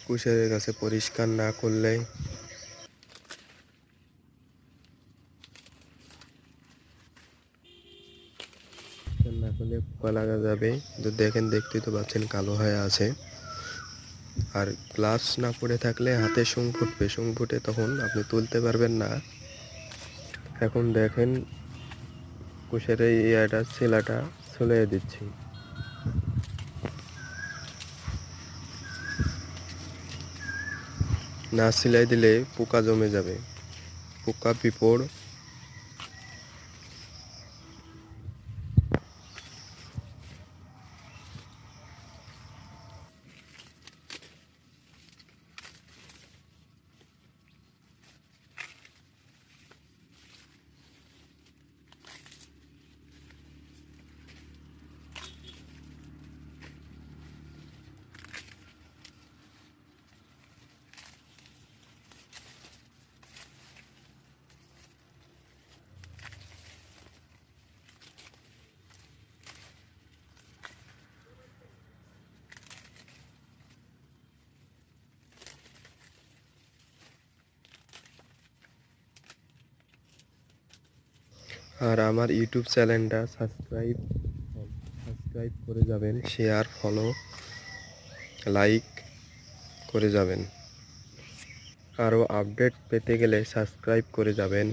কুশের কাছে পরিষ্কার না করলে পোকা লাগা যাবে। তো দেখেন, দেখতেই তো পাচ্ছেন কালো হয়ে আছে। আর গ্লাভস না পরে থাকলে হাতে শুং ফুটবে, শুং ফুটে তখন আপনি তুলতে পারবেন না। এখন দেখেন কুশের এই ছেলাটা ছুলে দিচ্ছি। না সেলাই দিলে পোকা জমে যাবে, পোকা পিঁপড়। আর আমার ইউটিউব চ্যানেলটা সাবস্ক্রাইব করে যাবেন, শেয়ার, ফলো, লাইক করে যাবেন। আরও আপডেট পেতে গেলে সাবস্ক্রাইব করে যাবেন।